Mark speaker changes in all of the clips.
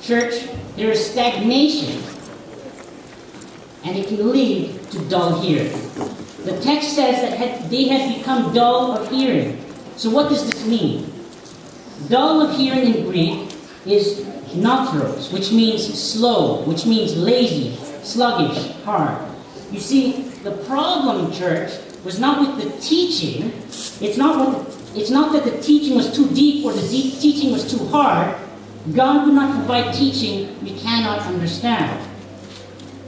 Speaker 1: Church, there is stagnation, and it can lead to dull hearing. The text says that they had become dull of hearing. So what does this mean? Dull of hearing in Greek is nothros, which means slow, which means lazy, sluggish, hard. You see, the problem, church, was not with the teaching. It's not that the teaching was too deep or the teaching was too hard. God would not provide teaching we cannot understand.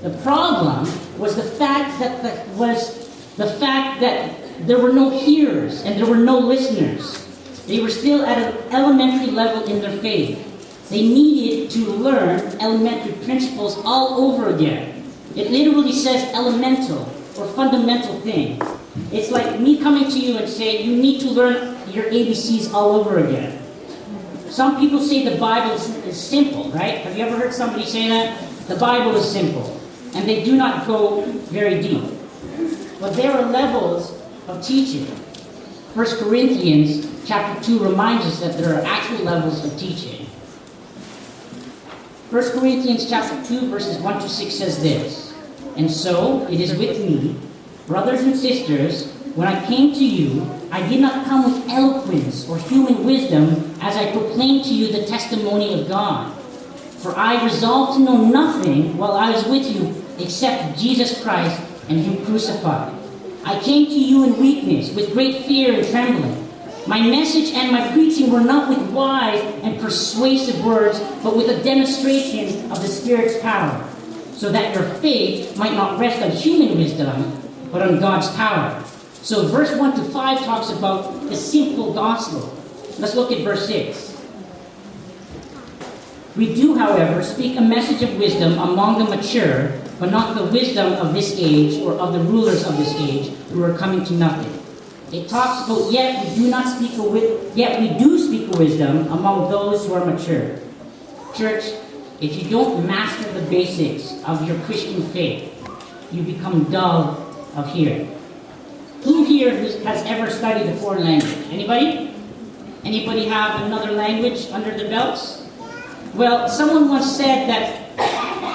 Speaker 1: The problem was the fact that there were no hearers and there were no listeners. They were still at an elementary level in their faith. They needed to learn elementary principles all over again. It literally says elemental or fundamental things. It's like me coming to you and saying, you need to learn your ABCs all over again. Some people say the Bible is simple, right? Have you ever heard somebody say that? The Bible is simple. And they do not go very deep. But there are levels of teaching. 1 Corinthians chapter 2 reminds us that there are actual levels of teaching. 1 Corinthians chapter 2 verses 1 to 6 says this, "And so it is with me, brothers and sisters, when I came to you, I did not come with eloquence or human wisdom as I proclaimed to you the testimony of God. For I resolved to know nothing while I was with you except Jesus Christ and Him crucified. I came to you in weakness, with great fear and trembling. My message and my preaching were not with wise and persuasive words, but with a demonstration of the Spirit's power, so that your faith might not rest on human wisdom, but on God's power." So verse 1 to 5 talks about the simple gospel. Let's look at verse 6. "We do, however, speak a message of wisdom among the mature, but not the wisdom of this age or of the rulers of this age who are coming to nothing." It talks about yet we do speak a wisdom among those who are mature. Church, if you don't master the basics of your Christian faith, you become dull of hearing. Who here has ever studied a foreign language? Anybody? Anybody have another language under their belts? Well, someone once said that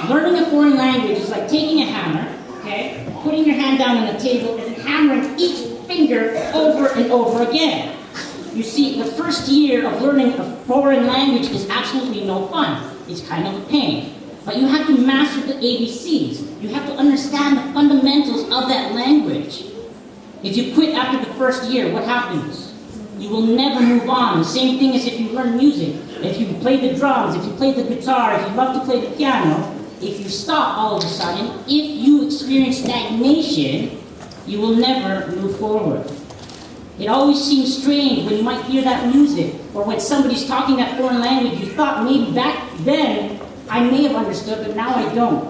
Speaker 1: learning a foreign language is like taking a hammer, okay, putting your hand down on the table and hammering each finger over and over again. You see, the first year of learning a foreign language is absolutely no fun. It's kind of a pain. But you have to master the ABCs. You have to understand the fundamentals of that language. If you quit after the first year, what happens? You will never move on. The same thing as if you learn music. If you play the drums, if you play the guitar, if you love to play the piano, if you stop all of a sudden, if you experience stagnation, you will never move forward. It always seems strange when you might hear that music, or when somebody's talking that foreign language, you thought maybe back then I may have understood, but now I don't.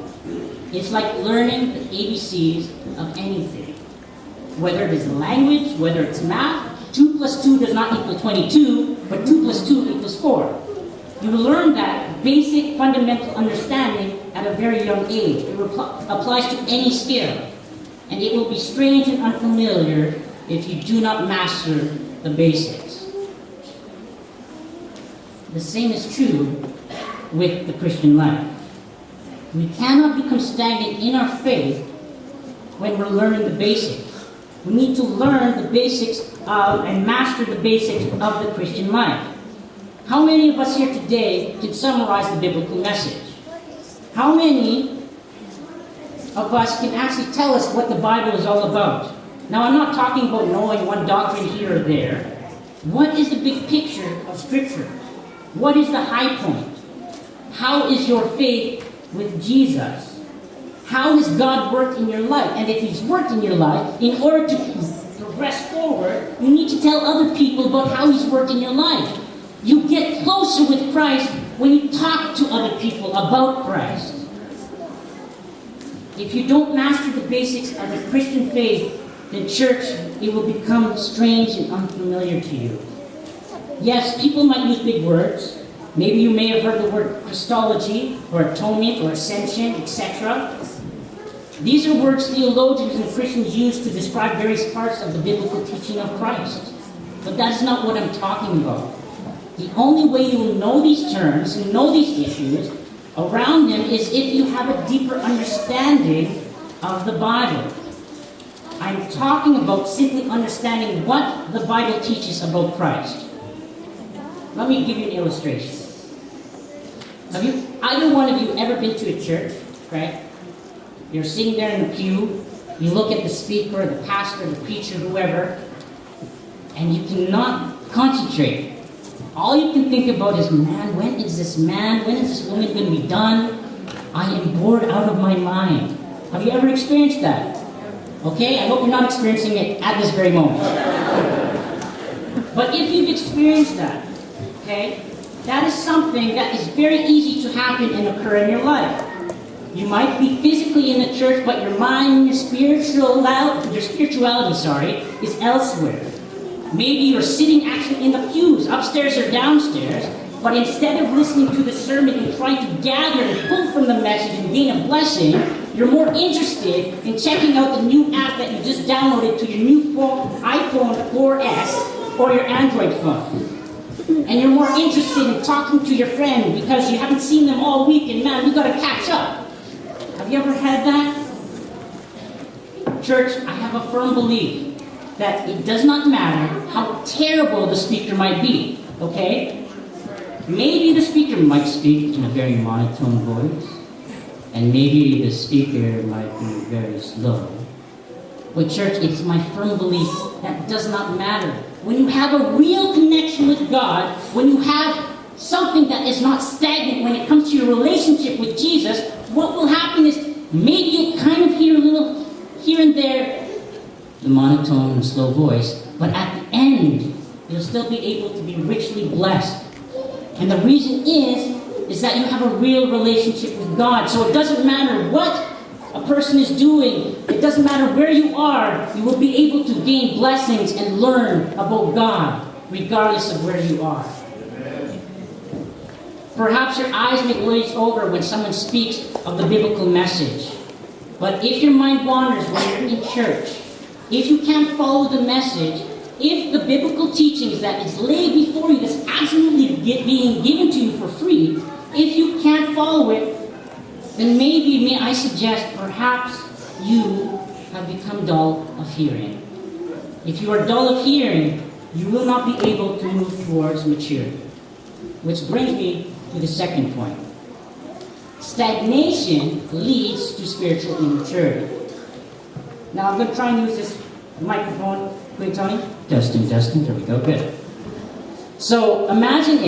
Speaker 1: It's like learning the ABCs of anything. Whether it is language, whether it's math, 2 plus 2 does not equal 22, but 2 plus 2 equals 4. You learn that basic fundamental understanding at a very young age. It applies to any skill. And it will be strange and unfamiliar if you do not master the basics. The same is true with the Christian life. We cannot become stagnant in our faith when we're learning the basics. We need to learn the basics and master the basics of the Christian life. How many of us here today can summarize the biblical message? How many of us can actually tell us what the Bible is all about? Now, I'm not talking about knowing one doctrine here or there. What is the big picture of Scripture? What is the high point? How is your faith with Jesus? How has God worked in your life? And if He's worked in your life, in order to progress forward, you need to tell other people about how He's worked in your life. You get closer with Christ when you talk to other people about Christ. If you don't master the basics of the Christian faith, then church, it will become strange and unfamiliar to you. Yes, people might use big words. Maybe you may have heard the word Christology, or atonement, or ascension, etc. These are words theologians and Christians use to describe various parts of the biblical teaching of Christ. But that's not what I'm talking about. The only way you will know these terms and know these issues around them is if you have a deeper understanding of the Bible. I'm talking about simply understanding what the Bible teaches about Christ. Let me give you an illustration. Have either one of you ever been to a church, right? You're sitting there in the pew, you look at the speaker, the pastor, the preacher, whoever, and you cannot concentrate. All you can think about is, when is this woman going to be done? I am bored out of my mind. Have you ever experienced that? Okay, I hope you're not experiencing it at this very moment. But if you've experienced that, okay, that is something that is very easy to happen and occur in your life. You might be physically in the church, but your mind, your spirituality, is elsewhere. Maybe you're sitting actually in the pews, upstairs or downstairs, but instead of listening to the sermon and trying to gather and pull from the message and gain a blessing, you're more interested in checking out the new app that you just downloaded to your new phone, iPhone 4S or your Android phone. And you're more interested in talking to your friend because you haven't seen them all week and man, you got to catch up. Have you ever had that? Church, I have a firm belief that it does not matter how terrible the speaker might be, okay? Maybe the speaker might speak in a very monotone voice, and maybe the speaker might be very slow. But church, it's my firm belief that does not matter. When you have a real connection with God, when you have something that is not stagnant when it comes to your relationship with Jesus, what will happen is maybe you'll kind of hear a little here and there the monotone and slow voice, but at the end, you'll still be able to be richly blessed. And the reason is that you have a real relationship with God. So it doesn't matter what a person is doing, it doesn't matter where you are, you will be able to gain blessings and learn about God, regardless of where you are. Perhaps your eyes may glaze over when someone speaks of the biblical message. But if your mind wanders when you're in church, if you can't follow the message, if the biblical teachings that is laid before you, that's absolutely being given to you for free, if you can't follow it, then may I suggest perhaps you have become dull of hearing. If you are dull of hearing, you will not be able to move towards maturity. Which brings me to the second point. Stagnation leads to spiritual immaturity. Now I'm going to try and use this microphone. Wait, Tony? Testing. There we go. Good. So imagine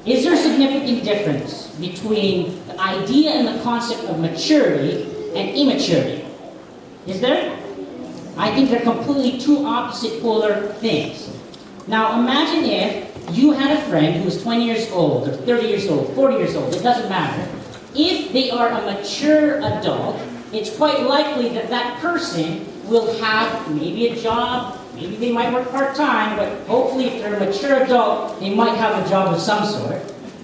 Speaker 1: is there a significant difference between the idea and the concept of maturity and immaturity? Is there? I think they're completely two opposite polar things. Now imagine if you had a friend who was 20 years old, or 30 years old, 40 years old, it doesn't matter. If they are a mature adult, it's quite likely that that person will have maybe a job, maybe they might work part-time, but hopefully if they're a mature adult, they might have a job of some sort.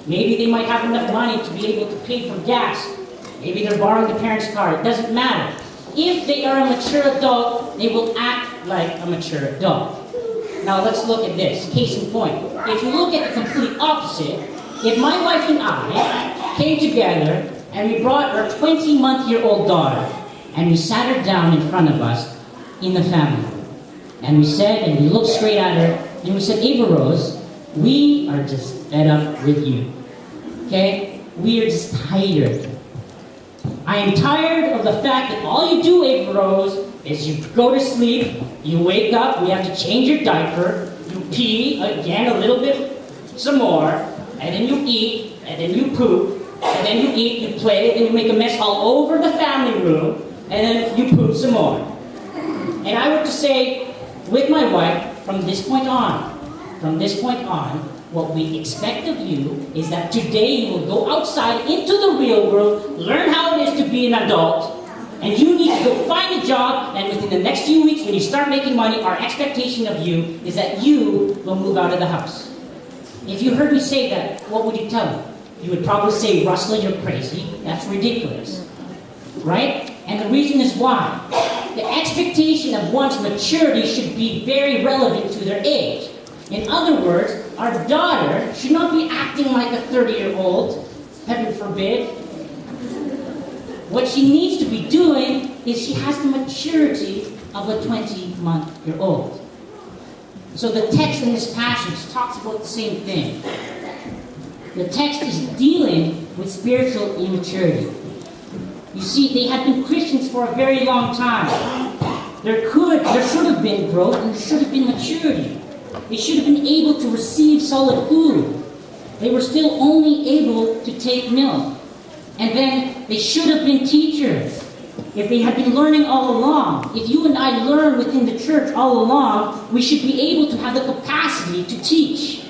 Speaker 1: Maybe they might have enough money to be able to pay for gas. Maybe they're borrowing the parents' car. It doesn't matter. If they are a mature adult, they will act like a mature adult. Now let's look at this. Case in point. If you look at the complete opposite, if my wife and I came together and we brought our 20-month-old daughter and we sat her down in front of us in the family room, and we said, and we looked straight at her, and we said, Ava Rose, we are just fed up with you. Okay? We are just tired. I am tired of the fact that all you do, Ava Rose, is you go to sleep, you wake up, we have to change your diaper, you pee again a little bit, some more, and then you eat, and then you poop, and then you eat, you play, and you make a mess all over the family room, and then you poop some more. And I were to say, with my wife, from this point on, what we expect of you is that today you will go outside into the real world, learn how it is to be an adult, and you need to go find a job, and within the next few weeks when you start making money, our expectation of you is that you will move out of the house. If you heard me say that, what would you tell me? You would probably say, Russell, you're crazy. That's ridiculous. Right? And the reason is why. The expectation of one's maturity should be very relevant to their age. In other words, our daughter should not be acting like a 30-year-old heaven forbid. What she needs to be doing is she has the maturity of a 20-month-old. So the text in this passage talks about the same thing. The text is dealing with spiritual immaturity. You see, they had been Christians for a very long time. There should have been growth and there should have been maturity. They should have been able to receive solid food. They were still only able to take milk. And then they should have been teachers. If they had been learning all along, if you and I learn within the church all along, we should be able to have the capacity to teach.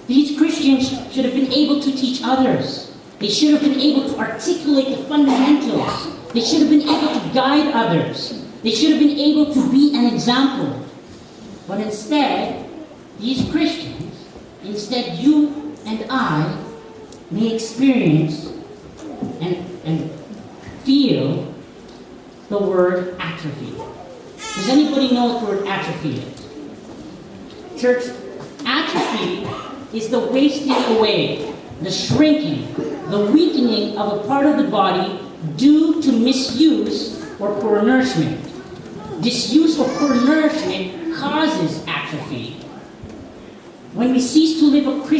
Speaker 1: These Christians should have been able to teach others. They should have been able to articulate the fundamentals. They should have been able to guide others. They should have been able to be an example. But instead, these Christians, instead you and I may experience and feel the word atrophy. Does anybody know what the word atrophy is? Church, atrophy is the wasting away, the shrinking, the weakening of a part of the body due to misuse or poor nourishment. Disuse or poor nourishment causes atrophy. When we cease to live a Christian